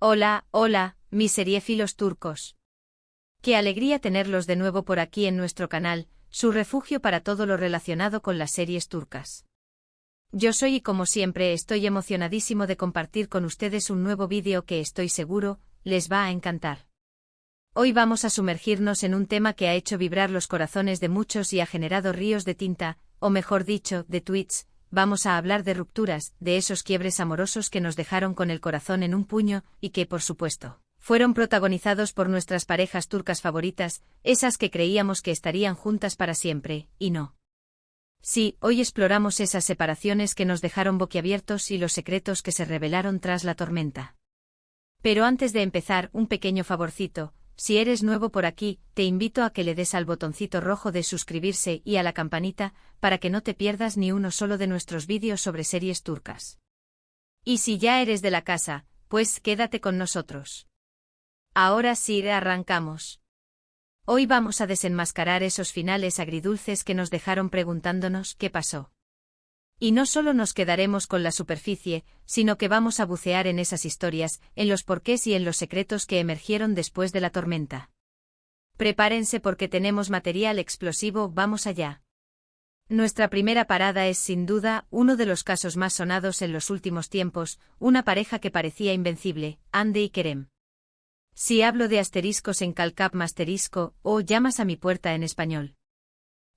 Hola, hola, mis seriéfilos turcos. Qué alegría tenerlos de nuevo por aquí en nuestro canal, su refugio para todo lo relacionado con las series turcas. Yo soy y como siempre estoy emocionadísimo de compartir con ustedes un nuevo vídeo que estoy seguro, les va a encantar. Hoy vamos a sumergirnos en un tema que ha hecho vibrar los corazones de muchos y ha generado ríos de tinta, o mejor dicho, de tweets. Vamos a hablar de rupturas, de esos quiebres amorosos que nos dejaron con el corazón en un puño, y que, por supuesto, fueron protagonizados por nuestras parejas turcas favoritas, esas que creíamos que estarían juntas para siempre, y no. Sí, hoy exploramos esas separaciones que nos dejaron boquiabiertos y los secretos que se revelaron tras la tormenta. Pero antes de empezar, un pequeño favorcito. Si eres nuevo por aquí, te invito a que le des al botoncito rojo de suscribirse y a la campanita, para que no te pierdas ni uno solo de nuestros vídeos sobre series turcas. Y si ya eres de la casa, pues quédate con nosotros. Ahora sí, arrancamos. Hoy vamos a desenmascarar esos finales agridulces que nos dejaron preguntándonos qué pasó. Y no solo nos quedaremos con la superficie, sino que vamos a bucear en esas historias, en los porqués y en los secretos que emergieron después de la tormenta. Prepárense porque tenemos material explosivo, vamos allá. Nuestra primera parada es sin duda uno de los casos más sonados en los últimos tiempos, una pareja que parecía invencible, Hande y Kerem. Si hablo de asteriscos en calcap asterisco, o llamas a mi puerta en español.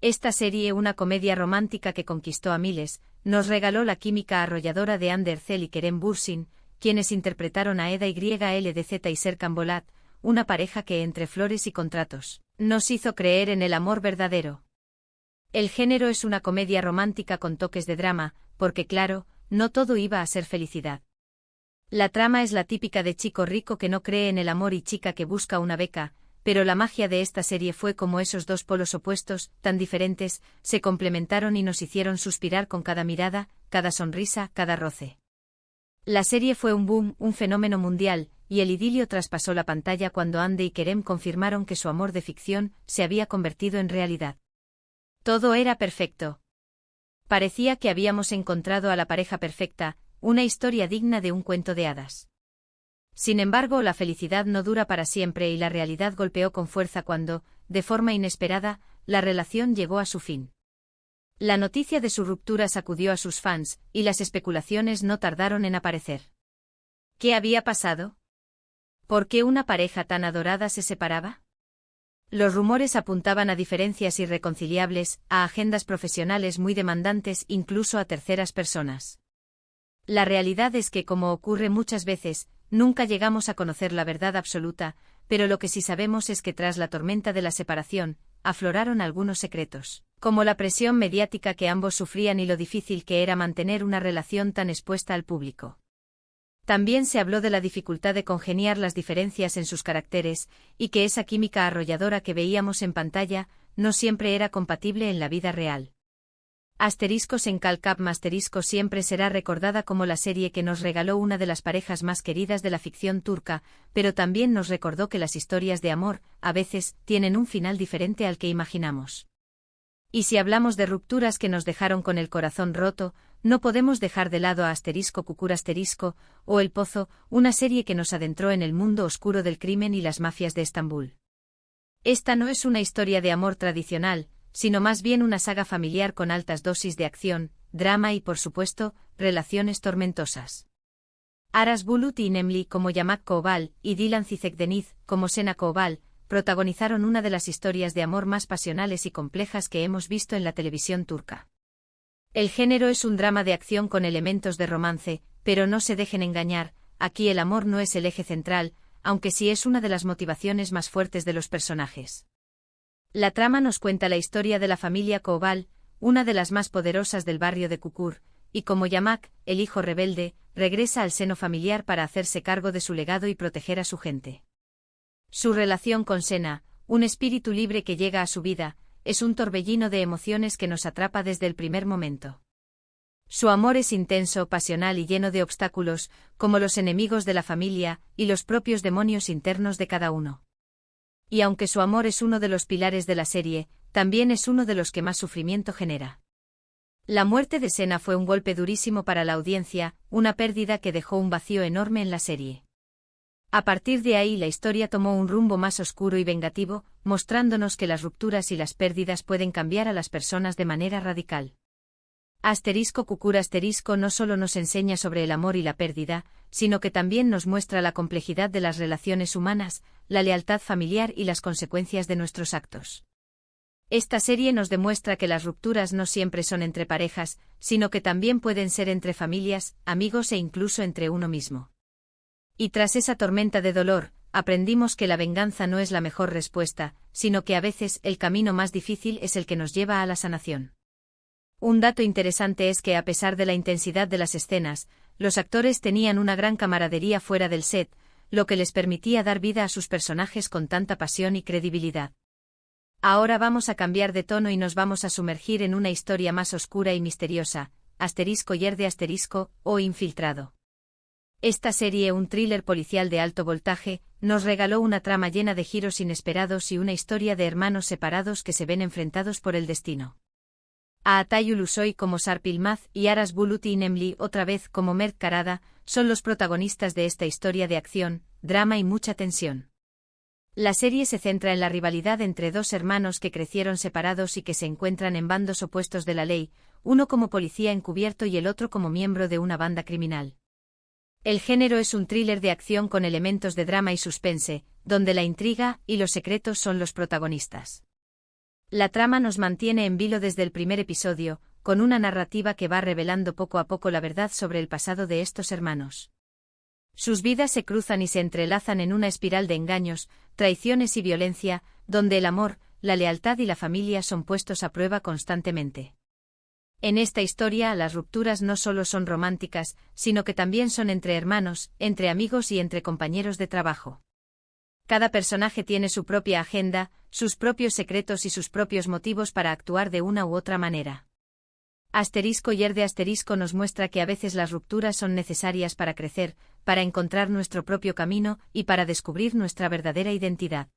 Esta serie, una comedia romántica que conquistó a miles, nos regaló la química arrolladora de Hande Erçel y Kerem Bürsin, quienes interpretaron a Eda YLDZ y Serkan Bolat, una pareja que entre flores y contratos, nos hizo creer en el amor verdadero. El género es una comedia romántica con toques de drama, porque claro, no todo iba a ser felicidad. La trama es la típica de chico rico que no cree en el amor y chica que busca una beca, pero la magia de esta serie fue como esos dos polos opuestos, tan diferentes, se complementaron y nos hicieron suspirar con cada mirada, cada sonrisa, cada roce. La serie fue un boom, un fenómeno mundial, y el idilio traspasó la pantalla cuando Hande y Kerem confirmaron que su amor de ficción se había convertido en realidad. Todo era perfecto. Parecía que habíamos encontrado a la pareja perfecta, una historia digna de un cuento de hadas. Sin embargo, la felicidad no dura para siempre y la realidad golpeó con fuerza cuando, de forma inesperada, la relación llegó a su fin. La noticia de su ruptura sacudió a sus fans, y las especulaciones no tardaron en aparecer. ¿Qué había pasado? ¿Por qué una pareja tan adorada se separaba? Los rumores apuntaban a diferencias irreconciliables, a agendas profesionales muy demandantes, incluso a terceras personas. La realidad es que, como ocurre muchas veces, nunca llegamos a conocer la verdad absoluta, pero lo que sí sabemos es que tras la tormenta de la separación, afloraron algunos secretos, como la presión mediática que ambos sufrían y lo difícil que era mantener una relación tan expuesta al público. También se habló de la dificultad de congeniar las diferencias en sus caracteres, y que esa química arrolladora que veíamos en pantalla, no siempre era compatible en la vida real. Asteriscos en calcap asterisco siempre será recordada como la serie que nos regaló una de las parejas más queridas de la ficción turca, pero también nos recordó que las historias de amor, a veces, tienen un final diferente al que imaginamos. Y si hablamos de rupturas que nos dejaron con el corazón roto, no podemos dejar de lado a asterisco cucur asterisco, o El Pozo, una serie que nos adentró en el mundo oscuro del crimen y las mafias de Estambul. Esta no es una historia de amor tradicional, sino más bien una saga familiar con altas dosis de acción, drama y, por supuesto, relaciones tormentosas. Aras Bulut y Nemli como Yamak Koval y Dilan Cizekdeniz como Sena Koval protagonizaron una de las historias de amor más pasionales y complejas que hemos visto en la televisión turca. El género es un drama de acción con elementos de romance, pero no se dejen engañar, aquí el amor no es el eje central, aunque sí es una de las motivaciones más fuertes de los personajes. La trama nos cuenta la historia de la familia Koval, una de las más poderosas del barrio de Kukur, y como Yamak, el hijo rebelde, regresa al seno familiar para hacerse cargo de su legado y proteger a su gente. Su relación con Sena, un espíritu libre que llega a su vida, es un torbellino de emociones que nos atrapa desde el primer momento. Su amor es intenso, pasional y lleno de obstáculos, como los enemigos de la familia y los propios demonios internos de cada uno. Y aunque su amor es uno de los pilares de la serie, también es uno de los que más sufrimiento genera. La muerte de Sena fue un golpe durísimo para la audiencia, una pérdida que dejó un vacío enorme en la serie. A partir de ahí la historia tomó un rumbo más oscuro y vengativo, mostrándonos que las rupturas y las pérdidas pueden cambiar a las personas de manera radical. Kukura no solo nos enseña sobre el amor y la pérdida, sino que también nos muestra la complejidad de las relaciones humanas, la lealtad familiar y las consecuencias de nuestros actos. Esta serie nos demuestra que las rupturas no siempre son entre parejas, sino que también pueden ser entre familias, amigos e incluso entre uno mismo. Y tras esa tormenta de dolor, aprendimos que la venganza no es la mejor respuesta, sino que a veces el camino más difícil es el que nos lleva a la sanación. Un dato interesante es que a pesar de la intensidad de las escenas, los actores tenían una gran camaradería fuera del set, lo que les permitía dar vida a sus personajes con tanta pasión y credibilidad. Ahora vamos a cambiar de tono y nos vamos a sumergir en una historia más oscura y misteriosa, o Infiltrado. Esta serie, un thriller policial de alto voltaje, nos regaló una trama llena de giros inesperados y una historia de hermanos separados que se ven enfrentados por el destino. Atayu Ulusoy como Sarpilmaz y Aras Bulut Inemli otra vez como Mert Karada, son los protagonistas de esta historia de acción, drama y mucha tensión. La serie se centra en la rivalidad entre dos hermanos que crecieron separados y que se encuentran en bandos opuestos de la ley, uno como policía encubierto y el otro como miembro de una banda criminal. El género es un thriller de acción con elementos de drama y suspense, donde la intriga y los secretos son los protagonistas. La trama nos mantiene en vilo desde el primer episodio, con una narrativa que va revelando poco a poco la verdad sobre el pasado de estos hermanos. Sus vidas se cruzan y se entrelazan en una espiral de engaños, traiciones y violencia, donde el amor, la lealtad y la familia son puestos a prueba constantemente. En esta historia, las rupturas no solo son románticas, sino que también son entre hermanos, entre amigos y entre compañeros de trabajo. Cada personaje tiene su propia agenda, sus propios secretos y sus propios motivos para actuar de una u otra manera. Nos muestra que a veces las rupturas son necesarias para crecer, para encontrar nuestro propio camino y para descubrir nuestra verdadera identidad.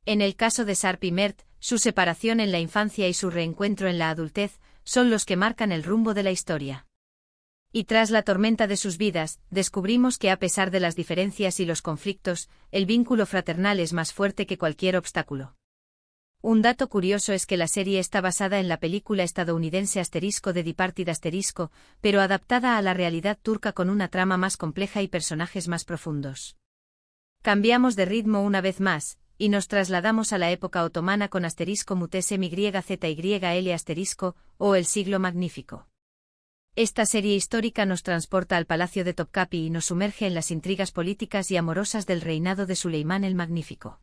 En el caso de Sarp y Mert, su separación en la infancia y su reencuentro en la adultez son los que marcan el rumbo de la historia. Y tras la tormenta de sus vidas, descubrimos que a pesar de las diferencias y los conflictos, el vínculo fraternal es más fuerte que cualquier obstáculo. Un dato curioso es que la serie está basada en la película estadounidense The Departed pero adaptada a la realidad turca con una trama más compleja y personajes más profundos. Cambiamos de ritmo una vez más, y nos trasladamos a la época otomana con *MYZYL*, o el siglo magnífico. Esta serie histórica nos transporta al palacio de Topkapi y nos sumerge en las intrigas políticas y amorosas del reinado de Suleimán el Magnífico.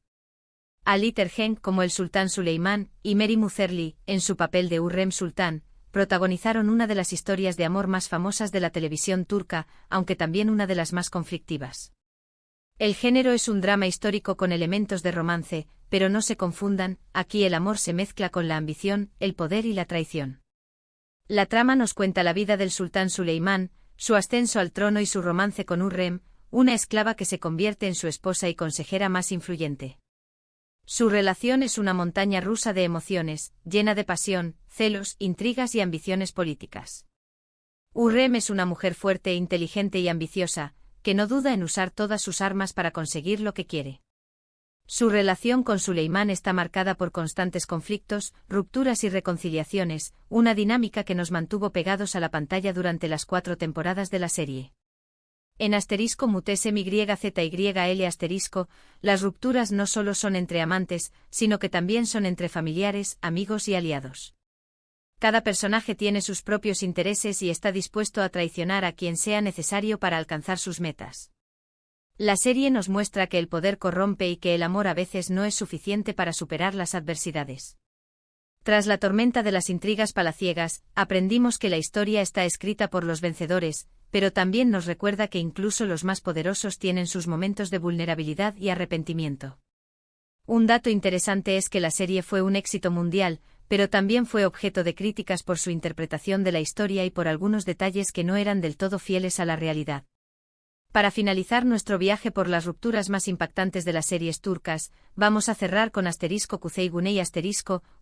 Ali Tergen como el sultán Suleimán y Mary Muzerli, en su papel de Hürrem Sultán, protagonizaron una de las historias de amor más famosas de la televisión turca, aunque también una de las más conflictivas. El género es un drama histórico con elementos de romance, pero no se confundan, aquí el amor se mezcla con la ambición, el poder y la traición. La trama nos cuenta la vida del sultán Suleimán, su ascenso al trono y su romance con Hürrem, una esclava que se convierte en su esposa y consejera más influyente. Su relación es una montaña rusa de emociones, llena de pasión, celos, intrigas y ambiciones políticas. Hürrem es una mujer fuerte, inteligente y ambiciosa, que no duda en usar todas sus armas para conseguir lo que quiere. Su relación con Suleimán está marcada por constantes conflictos, rupturas y reconciliaciones, una dinámica que nos mantuvo pegados a la pantalla durante las 4 temporadas de la serie. En *MYZYL*, las rupturas no solo son entre amantes, sino que también son entre familiares, amigos y aliados. Cada personaje tiene sus propios intereses y está dispuesto a traicionar a quien sea necesario para alcanzar sus metas. La serie nos muestra que el poder corrompe y que el amor a veces no es suficiente para superar las adversidades. Tras la tormenta de las intrigas palaciegas, aprendimos que la historia está escrita por los vencedores, pero también nos recuerda que incluso los más poderosos tienen sus momentos de vulnerabilidad y arrepentimiento. Un dato interesante es que la serie fue un éxito mundial, pero también fue objeto de críticas por su interpretación de la historia y por algunos detalles que no eran del todo fieles a la realidad. Para finalizar nuestro viaje por las rupturas más impactantes de las series turcas, vamos a cerrar con Kuzey Güney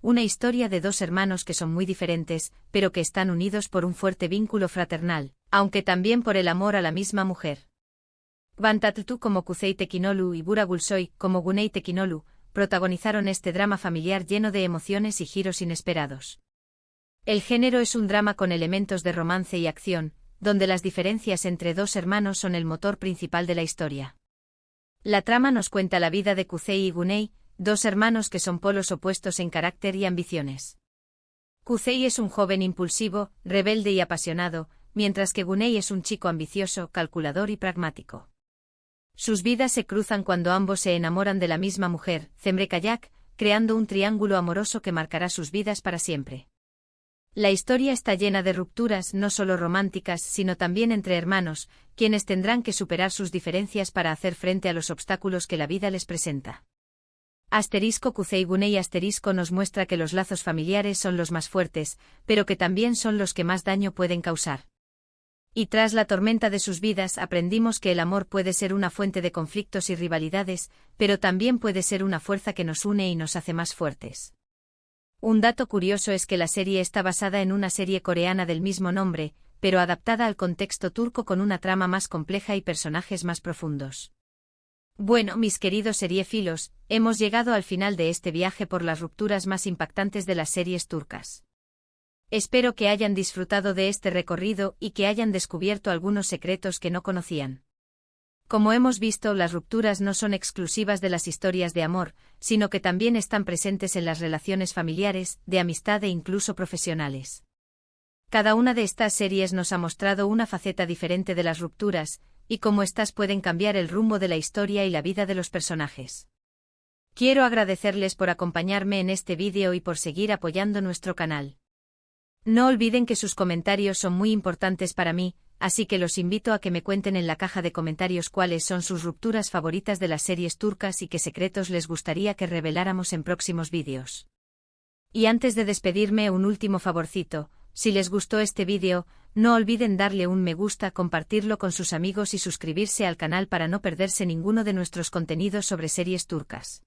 una historia de dos hermanos que son muy diferentes, pero que están unidos por un fuerte vínculo fraternal, aunque también por el amor a la misma mujer. Van Tatlı como Kuzey Tekinolu y Burak Gülsoy como Güney Tekinolu protagonizaron este drama familiar lleno de emociones y giros inesperados. El género es un drama con elementos de romance y acción, donde las diferencias entre dos hermanos son el motor principal de la historia. La trama nos cuenta la vida de Kuzey y Güney, dos hermanos que son polos opuestos en carácter y ambiciones. Kuzey es un joven impulsivo, rebelde y apasionado, mientras que Güney es un chico ambicioso, calculador y pragmático. Sus vidas se cruzan cuando ambos se enamoran de la misma mujer, Cemre Kayak, creando un triángulo amoroso que marcará sus vidas para siempre. La historia está llena de rupturas no solo románticas sino también entre hermanos, quienes tendrán que superar sus diferencias para hacer frente a los obstáculos que la vida les presenta. Kuzey Güney nos muestra que los lazos familiares son los más fuertes, pero que también son los que más daño pueden causar. Y tras la tormenta de sus vidas aprendimos que el amor puede ser una fuente de conflictos y rivalidades, pero también puede ser una fuerza que nos une y nos hace más fuertes. Un dato curioso es que la serie está basada en una serie coreana del mismo nombre, pero adaptada al contexto turco con una trama más compleja y personajes más profundos. Bueno, mis queridos seriefilos, hemos llegado al final de este viaje por las rupturas más impactantes de las series turcas. Espero que hayan disfrutado de este recorrido y que hayan descubierto algunos secretos que no conocían. Como hemos visto, las rupturas no son exclusivas de las historias de amor, sino que también están presentes en las relaciones familiares, de amistad e incluso profesionales. Cada una de estas series nos ha mostrado una faceta diferente de las rupturas, y cómo éstas pueden cambiar el rumbo de la historia y la vida de los personajes. Quiero agradecerles por acompañarme en este vídeo y por seguir apoyando nuestro canal. No olviden que sus comentarios son muy importantes para mí, así que los invito a que me cuenten en la caja de comentarios cuáles son sus rupturas favoritas de las series turcas y qué secretos les gustaría que reveláramos en próximos vídeos. Y antes de despedirme, un último favorcito: si les gustó este vídeo, no olviden darle un me gusta, compartirlo con sus amigos y suscribirse al canal para no perderse ninguno de nuestros contenidos sobre series turcas.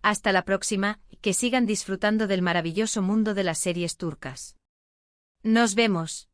Hasta la próxima, y que sigan disfrutando del maravilloso mundo de las series turcas. Nos vemos.